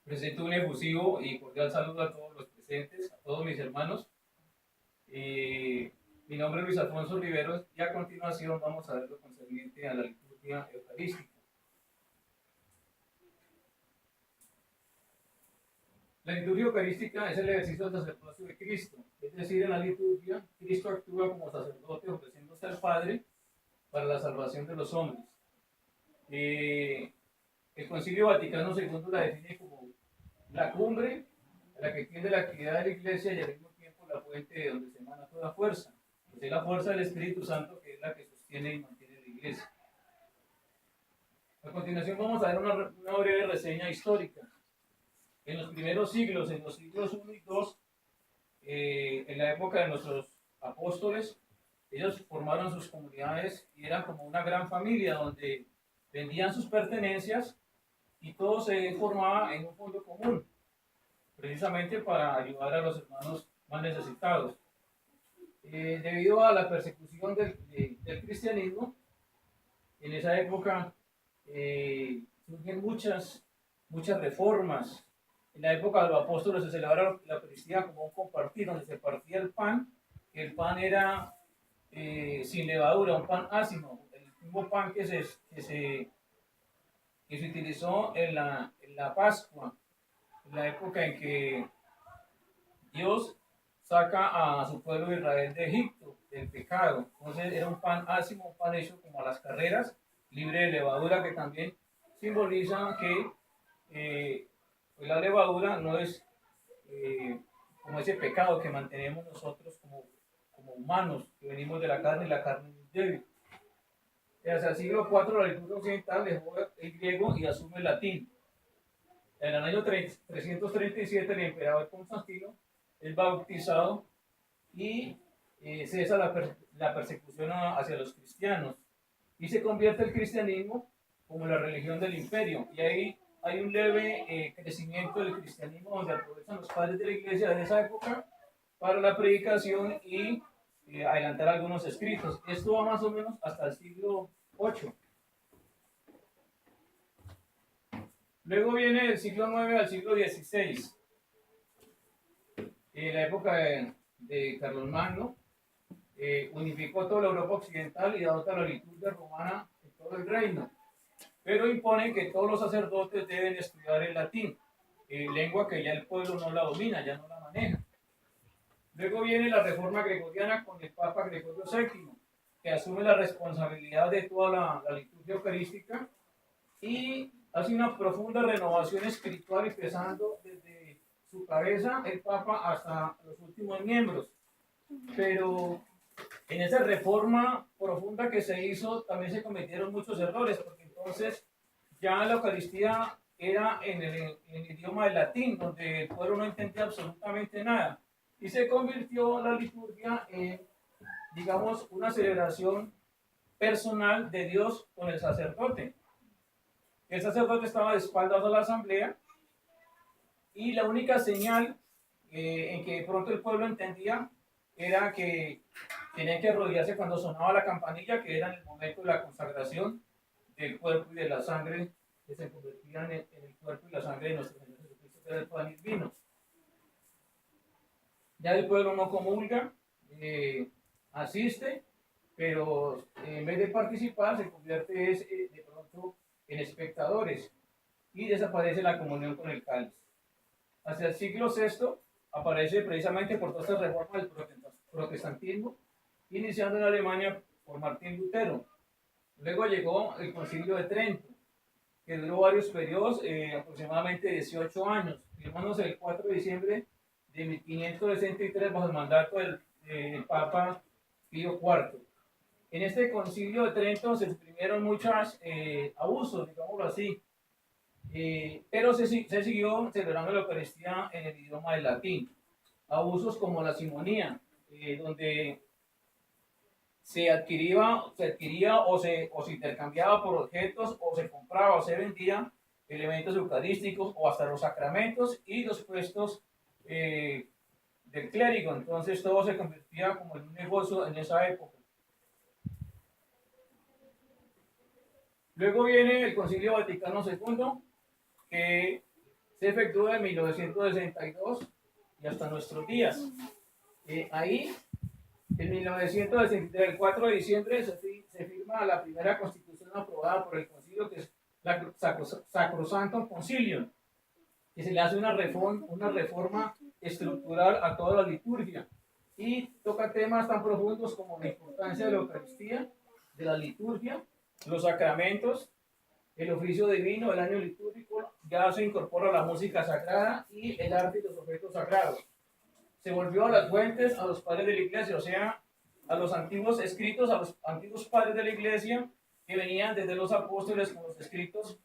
Presento un efusivo y cordial saludo a todos los presentes, a todos mis hermanos. Mi nombre es Luis Alfonso Riveros y a continuación vamos a ver lo concerniente a la liturgia eucarística. La liturgia eucarística es el ejercicio del sacerdocio de Cristo, es decir, en la liturgia Cristo actúa como sacerdote ofreciéndose al Padre para la salvación de los hombres. El Concilio Vaticano II la define como la cumbre a la que tiende la actividad de la Iglesia y al mismo tiempo la fuente de donde se emana toda fuerza. Pues es la fuerza del Espíritu Santo que es la que sostiene y mantiene la Iglesia. A continuación vamos a ver una breve reseña histórica. En los primeros siglos, en los siglos I y II, en la época de nuestros apóstoles, ellos formaron sus comunidades y eran como una gran familia donde vendían sus pertenencias y todo se formaba en un fondo común, precisamente para ayudar a los hermanos más necesitados. Debido a la persecución del cristianismo, en esa época surgen muchas reformas. En la época de los apóstoles se celebraba la Eucaristía como un compartir, donde se partía el pan, que el pan era sin levadura, un pan ácimo, el mismo pan que se utilizó en la Pascua, en la época en que Dios saca a su pueblo de Israel de Egipto, del pecado. Entonces era un pan ácimo, un pan hecho como a las carreras, libre de levadura, que también simboliza que pues la levadura no es como ese pecado que mantenemos nosotros como humanos, que venimos de la carne y la carne es débil. Hacia el siglo IV la liturgia occidental dejó el griego y asume el latín. En el año 337 el emperador Constantino es bautizado y cesa la persecución hacia los cristianos y se convierte el cristianismo como la religión del imperio. Y ahí hay un leve crecimiento del cristianismo donde aprovechan los padres de la iglesia de esa época para la predicación y adelantar algunos escritos. Esto va más o menos hasta el siglo VIII. Luego viene del siglo IX al siglo XVI, la época de Carlomagno, unificó toda la Europa occidental y adopta la liturgia romana en todo el reino, pero impone que todos los sacerdotes deben estudiar el latín, lengua que ya el pueblo no la domina, ya no la maneja. Luego viene la reforma gregoriana con el Papa Gregorio VII, que asume la responsabilidad de toda la liturgia eucarística y hace una profunda renovación espiritual, empezando desde su cabeza, el Papa, hasta los últimos miembros. Pero en esa reforma profunda que se hizo, también se cometieron muchos errores, porque entonces ya la Eucaristía era en el idioma del latín, donde el pueblo no entendía absolutamente nada. Y se convirtió la liturgia en, digamos, una celebración personal de Dios con el sacerdote. El sacerdote estaba de espaldas a la asamblea y la única señal en que de pronto el pueblo entendía era que tenían que arrodillarse cuando sonaba la campanilla, que era en el momento de la consagración del cuerpo y de la sangre, que se convertían en el cuerpo y la sangre de nuestro Señor Jesucristo, que era el pan y el vino. Ya el pueblo no comulga, asiste, pero en vez de participar se convierte de pronto en espectadores y desaparece la comunión con el cáliz. Hacia el siglo VI aparece precisamente por todas estas reformas del protestantismo, iniciando en Alemania por Martín Lutero. Luego llegó el Concilio de Trento, que duró varios periodos, aproximadamente 18 años, firmándose el 4 de diciembre de 1563 bajo el mandato del Papa Pío IV. En este Concilio de Trento se suprimieron muchos abusos, digámoslo así, pero se siguió celebrando la Eucaristía en el idioma del latín. Abusos como la simonía, donde se adquiría o se intercambiaba por objetos, o se compraba o se vendía elementos eucarísticos o hasta los sacramentos y los puestos del clérigo. Entonces todo se convertía como en un negocio en esa época. Luego viene el Concilio Vaticano II, que se efectúa en 1962 y hasta nuestros días. Ahí, en 1963, el 4 de diciembre, se firma la primera constitución aprobada por el concilio, que es la Sacrosanto Concilium, que se le hace una reforma estructural a toda la liturgia y toca temas tan profundos como la importancia de la Eucaristía, de la liturgia, los sacramentos, el oficio divino, el año litúrgico. Ya se incorpora la música sagrada y el arte y los objetos sagrados. Se volvió a las fuentes, a los padres de la iglesia, o sea, a los antiguos escritos, a los antiguos padres de la iglesia que venían desde los apóstoles con los escritos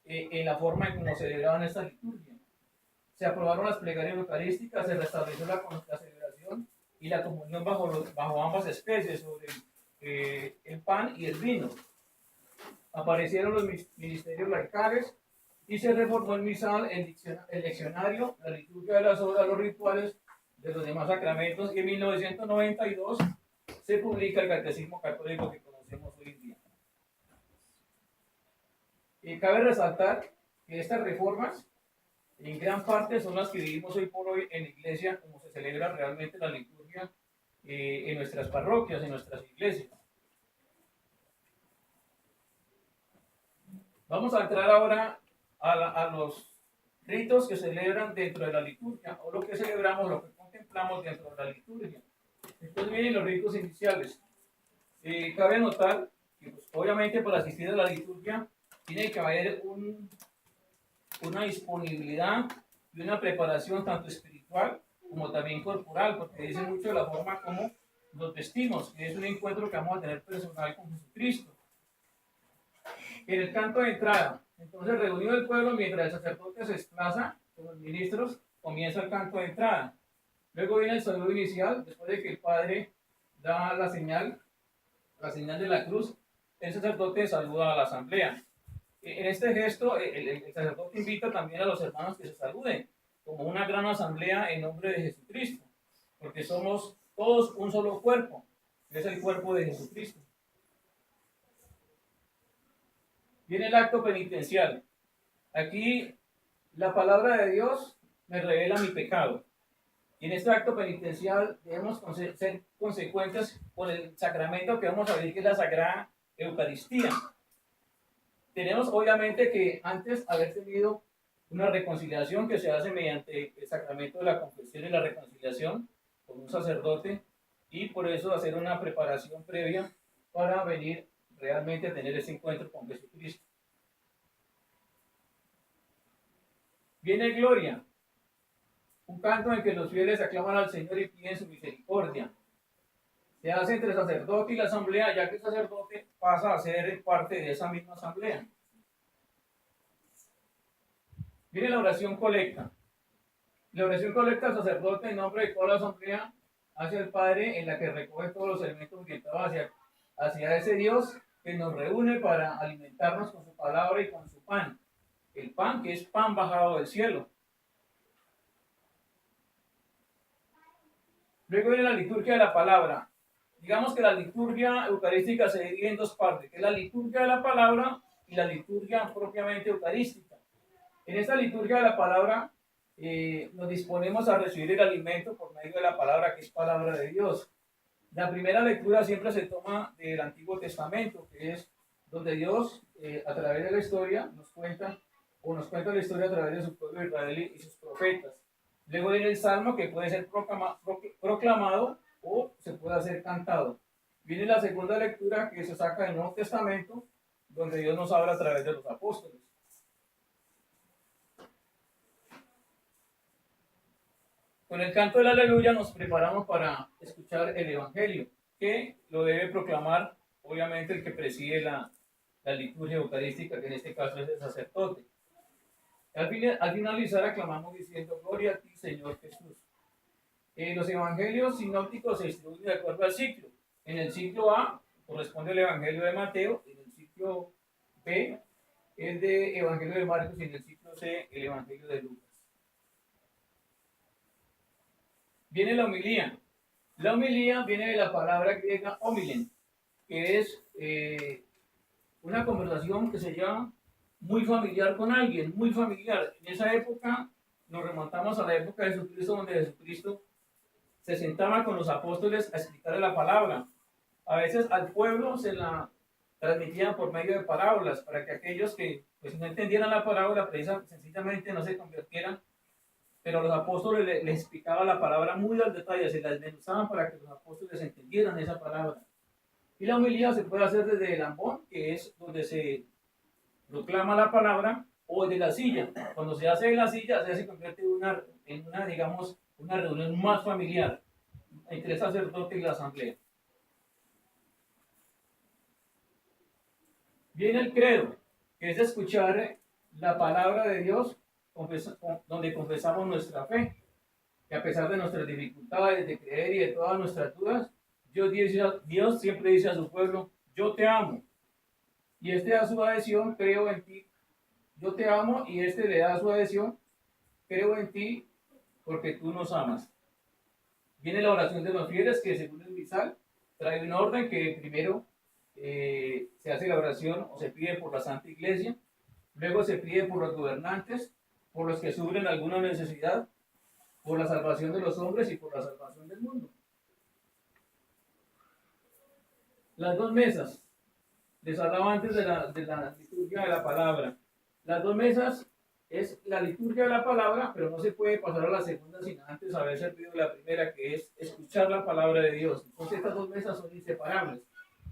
en la forma en cómo celebraban esta liturgia. Se aprobaron las plegarias eucarísticas, se restableció la celebración y la comunión bajo ambas especies, sobre el pan y el vino. Aparecieron los ministerios laicales y se reformó el misal, el leccionario, la liturgia de las horas, los rituales de los demás sacramentos, y en 1992 se publica el Catecismo Católico que conocemos hoy en día. Y cabe resaltar que estas reformas en gran parte son las que vivimos hoy por hoy en la iglesia, como se celebra realmente la liturgia en nuestras parroquias, en nuestras iglesias. Vamos a entrar ahora a los ritos que se celebran dentro de la liturgia, o lo que celebramos, lo que contemplamos dentro de la liturgia. Entonces vienen los ritos iniciales. Cabe notar que, pues, obviamente, para asistir a la liturgia tiene que haber una disponibilidad y una preparación tanto espiritual como también corporal, porque dice mucho de la forma como nos vestimos, que es un encuentro que vamos a tener personal con Jesucristo. En el canto de entrada, entonces, reunido el pueblo, mientras el sacerdote se desplaza con los ministros, comienza el canto de entrada. Luego viene el saludo inicial, después de que el padre da la señal de la cruz, el sacerdote saluda a la asamblea. En este gesto, el sacerdote invita también a los hermanos que se saluden, como una gran asamblea en nombre de Jesucristo, porque somos todos un solo cuerpo, que es el cuerpo de Jesucristo. Viene el acto penitencial. Aquí la palabra de Dios me revela mi pecado. Y en este acto penitencial debemos ser consecuentes por el sacramento que vamos a ver, que es la Sagrada Eucaristía. Tenemos obviamente que antes haber tenido una reconciliación que se hace mediante el sacramento de la confesión y la reconciliación con un sacerdote, y por eso hacer una preparación previa para venir realmente a tener ese encuentro con Jesucristo. Viene gloria, un canto en que los fieles aclaman al Señor y piden su misericordia. Se hace entre el sacerdote y la asamblea, ya que el sacerdote pasa a ser parte de esa misma asamblea. Viene la oración colecta. La oración colecta al sacerdote en nombre de toda la asamblea hacia el Padre, en la que recoge todos los elementos orientados hacia ese Dios que nos reúne para alimentarnos con su palabra y con su pan. El pan, que es pan bajado del cielo. Luego viene la liturgia de la palabra. Digamos que la liturgia eucarística se divide en dos partes, que es la liturgia de la palabra y la liturgia propiamente eucarística. En esta liturgia de la palabra nos disponemos a recibir el alimento por medio de la palabra, que es palabra de Dios. La primera lectura siempre se toma del Antiguo Testamento, que es donde Dios, a través de la historia, nos cuenta la historia a través de su pueblo Israel y sus profetas. Luego viene el Salmo, que puede ser proclamado o se puede hacer cantado. Viene la segunda lectura, que se saca del Nuevo Testamento, donde Dios nos habla a través de los apóstoles. Con el canto del Aleluya nos preparamos para escuchar el Evangelio, que lo debe proclamar, obviamente, el que preside la liturgia eucarística, que en este caso es el sacerdote. Al finalizar aclamamos diciendo: gloria a ti, Señor Jesús. Los evangelios sinópticos se distribuyen de acuerdo al ciclo. En el ciclo A corresponde el Evangelio de Mateo, en el ciclo B el de Evangelio de Marcos, y en el ciclo C el Evangelio de Lucas. Viene la homilía. La homilía viene de la palabra griega homilen, que es una conversación que se lleva muy familiar con alguien, muy familiar. En esa época nos remontamos a la época de Jesucristo, donde Jesucristo se sentaba con los apóstoles a explicarle la palabra. A veces al pueblo se la transmitían por medio de parábolas, para que aquellos que pues, no entendieran la parábola, sencillamente no se convirtieran, pero los apóstoles les explicaban la palabra muy al detalle, se la desmenuzaban para que los apóstoles entendieran esa palabra. Y la homilía se puede hacer desde el ambón, que es donde se proclama la palabra, o de la silla. Cuando se hace en la silla, se convierte en una, digamos, una reunión más familiar entre el sacerdote y la asamblea. Viene el credo, que es escuchar la palabra de Dios, donde confesamos nuestra fe, que a pesar de nuestras dificultades de creer y de todas nuestras dudas, Dios siempre dice a su pueblo, yo te amo. Y este da su adhesión, creo en ti, yo te amo, y este le da su adhesión, creo en ti, porque tú nos amas. Viene la oración de los fieles, que según el misal, trae un orden que primero se hace la oración o se pide por la Santa Iglesia, luego se pide por los gobernantes, por los que sufren alguna necesidad, por la salvación de los hombres y por la salvación del mundo. Las dos mesas, les hablaba antes de la liturgia de la palabra. Las dos mesas es la liturgia de la palabra, pero no se puede pasar a la segunda sin antes haber servido la primera, que es escuchar la palabra de Dios. Entonces estas dos mesas son inseparables.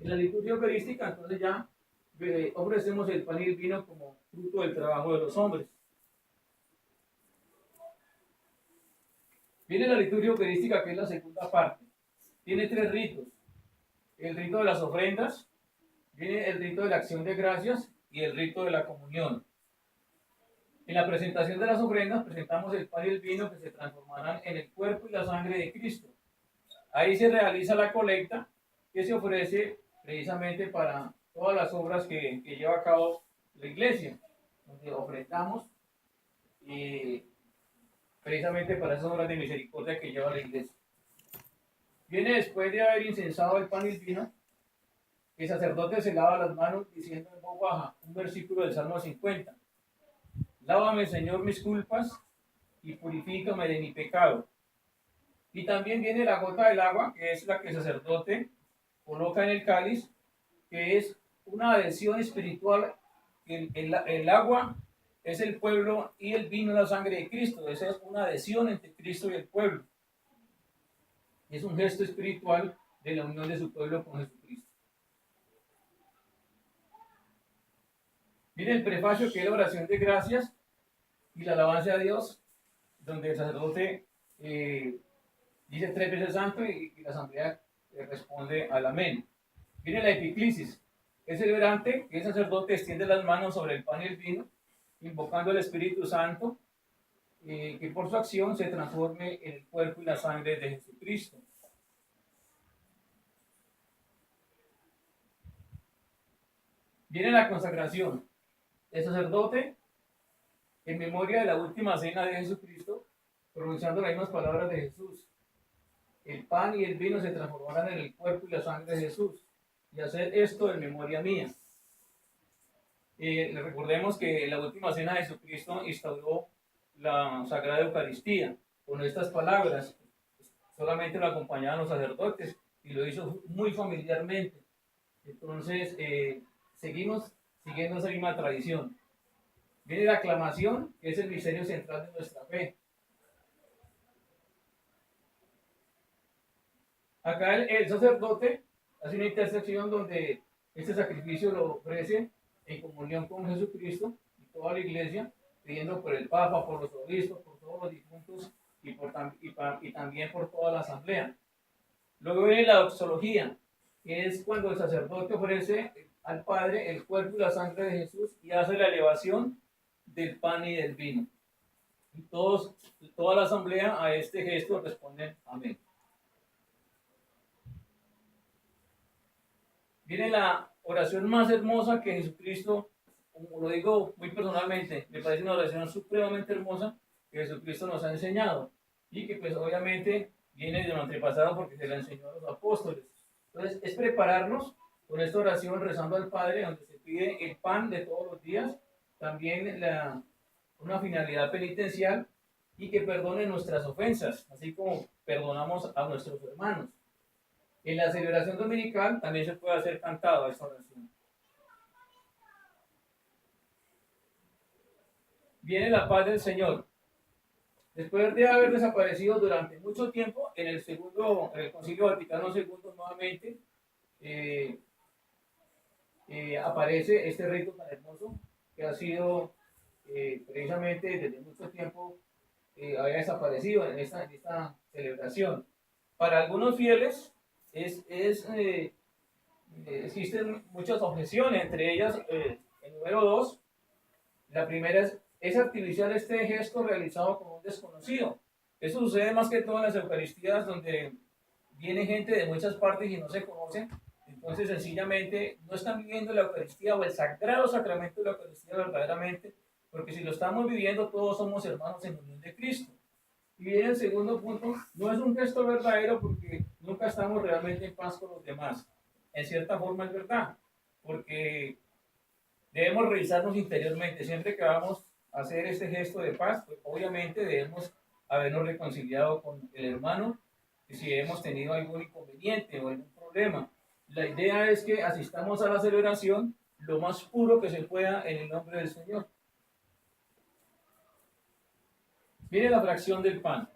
En la liturgia eucarística, entonces ya ofrecemos el pan y el vino como fruto del trabajo de los hombres. Viene la liturgia eucarística, que es la segunda parte. Tiene tres ritos. El rito de las ofrendas, viene el rito de la acción de gracias y el rito de la comunión. En la presentación de las ofrendas presentamos el pan y el vino, que se transformarán en el cuerpo y la sangre de Cristo. Ahí se realiza la colecta, que se ofrece precisamente para todas las obras que lleva a cabo la iglesia, donde ofrendamos precisamente para esas obras de misericordia que lleva la iglesia. Viene después de haber incensado el pan y el vino, el sacerdote se lava las manos diciendo en voz baja un versículo del Salmo 50. Lávame, Señor, mis culpas y purifícame de mi pecado. Y también viene la gota del agua, que es la que el sacerdote coloca en el cáliz, que es una adhesión espiritual. El agua es el pueblo y el vino es la sangre de Cristo. Esa es una adhesión entre Cristo y el pueblo. Es un gesto espiritual de la unión de su pueblo con Jesucristo. Viene el prefacio, que es la oración de gracias y la alabanza a Dios, donde el sacerdote dice 3 veces santo y la asamblea responde al amén. Viene la epiclisis, el celebrante, que el sacerdote extiende las manos sobre el pan y el vino, invocando al Espíritu Santo, que por su acción se transforme en el cuerpo y la sangre de Jesucristo. Viene la consagración. El sacerdote, en memoria de la última cena de Jesucristo, pronunciando las mismas palabras de Jesús: el pan y el vino se transformarán en el cuerpo y la sangre de Jesús, y hacer esto en memoria mía. Recordemos que en la última cena de Jesucristo instauró la Sagrada Eucaristía con estas palabras. Solamente lo acompañaban los sacerdotes y lo hizo muy familiarmente. Entonces, seguimos siguiendo esa misma tradición. Viene la aclamación, que es el misterio central de nuestra fe. Acá el sacerdote hace una intersección donde este sacrificio lo ofrece en comunión con Jesucristo y toda la iglesia, pidiendo por el Papa, por los obispos, por todos los difuntos y también por toda la asamblea. Luego viene la doxología, que es cuando el sacerdote ofrece al Padre el cuerpo y la sangre de Jesús y hace la elevación del pan y del vino. Y toda la asamblea a este gesto responden amén. Viene la oración más hermosa que Jesucristo, como lo digo muy personalmente, me parece una oración supremamente hermosa que Jesucristo nos ha enseñado y que pues obviamente viene de lo antepasado porque se la enseñó a los apóstoles. Entonces es prepararnos con esta oración rezando al Padre, donde se pide el pan de todos los días también una finalidad penitencial y que perdone nuestras ofensas, así como perdonamos a nuestros hermanos. En la celebración dominical también se puede hacer cantada esta oración. Viene la paz del Señor. Después de haber desaparecido durante mucho tiempo, en el Concilio Vaticano II nuevamente aparece este rito tan hermoso que ha sido precisamente desde mucho tiempo había desaparecido en esta celebración. Para algunos fieles existen muchas objeciones, entre ellas el número 2. La primera es artificial este gesto realizado con un desconocido. Eso sucede más que todo en las Eucaristías, donde viene gente de muchas partes y no se conocen. Entonces, sencillamente, no están viviendo la Eucaristía o el sagrado sacramento de la Eucaristía verdaderamente, porque si lo estamos viviendo, todos somos hermanos en unión de Cristo. Y viene el segundo punto, no es un gesto verdadero porque nunca estamos realmente en paz con los demás. En cierta forma es verdad, porque debemos revisarnos interiormente. Siempre que vamos a hacer este gesto de paz, pues obviamente debemos habernos reconciliado con el hermano, y si hemos tenido algún inconveniente o algún problema. La idea es que asistamos a la celebración lo más puro que se pueda en el nombre del Señor. Viene la fracción del pan.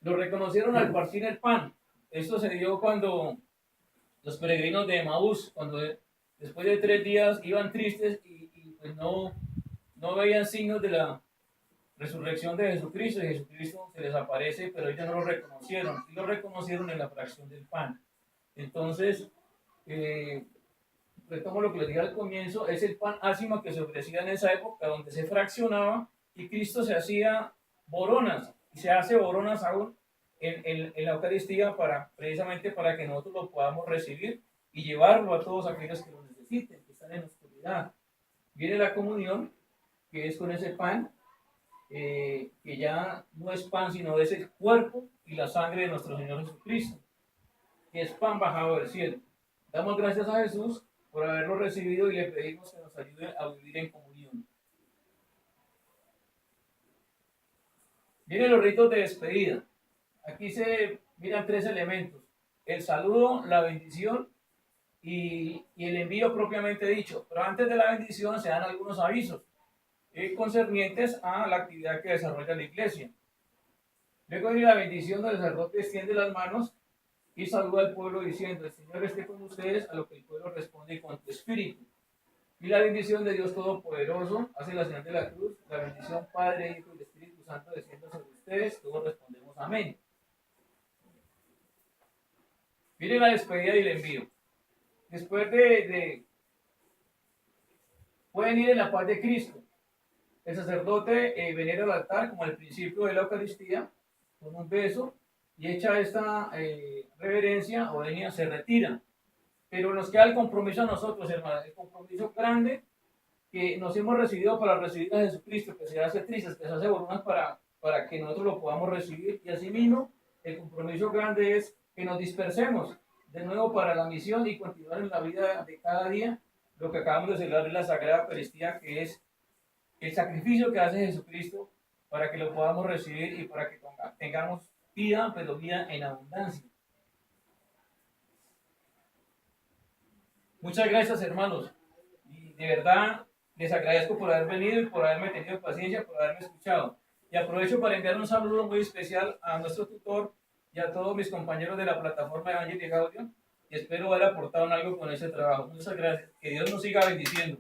Lo reconocieron al partir el pan. Esto se dio cuando los peregrinos de Emaús, cuando después de 3 días iban tristes y pues no veían signos de la resurrección de Jesucristo, y Jesucristo se les aparece, pero ellos no lo reconocieron, y lo reconocieron en la fracción del pan. Entonces, retomo lo que les dije al comienzo, es el pan ácima que se ofrecía en esa época, donde se fraccionaba y Cristo se hacía boronas, y se hace boronas aún en la Eucaristía precisamente para que nosotros lo podamos recibir y llevarlo a todos aquellos que lo necesiten, que están en la oscuridad. Viene la comunión, que es con ese pan, que ya no es pan, sino es el cuerpo y la sangre de nuestro Señor Jesucristo, que es pan bajado del cielo. Damos gracias a Jesús por haberlo recibido y le pedimos que nos ayude a vivir en comunión. Vienen los ritos de despedida. Aquí se miran 3 elementos: el saludo, la bendición y el envío propiamente dicho. Pero antes de la bendición se dan algunos avisos concernientes a la actividad que desarrolla la iglesia. Luego de la bendición, el sacerdote extiende las manos y saluda al pueblo diciendo: el Señor esté con ustedes, a lo que el pueblo responde: con tu espíritu. Y la bendición de Dios Todopoderoso hace la señal de la cruz, la bendición Padre, Hijo y Espíritu Santo descienda sobre ustedes. Todos respondemos amén. Miren la despedida y el envío. Después pueden ir en la paz de Cristo. El sacerdote venera al altar como al principio de la Eucaristía, con un beso, y hecha esta reverencia o venia, se retira. Pero nos queda el compromiso a nosotros, hermanos, el compromiso grande que nos hemos recibido para recibir a Jesucristo, que se hace trizas, que se hace bolunas para que nosotros lo podamos recibir. Y asimismo, el compromiso grande es que nos dispersemos de nuevo para la misión y continuar en la vida de cada día lo que acabamos de celebrar en la Sagrada Eucaristía, que es el sacrificio que hace Jesucristo para que lo podamos recibir y para que tengamos vida, pero vida en abundancia. Muchas gracias, hermanos, y de verdad les agradezco por haber venido y por haberme tenido paciencia, por haberme escuchado. Y aprovecho para enviar un saludo muy especial a nuestro tutor y a todos mis compañeros de la plataforma Evangelii Gaudium, y espero haber aportado algo con ese trabajo. Muchas gracias, que Dios nos siga bendiciendo.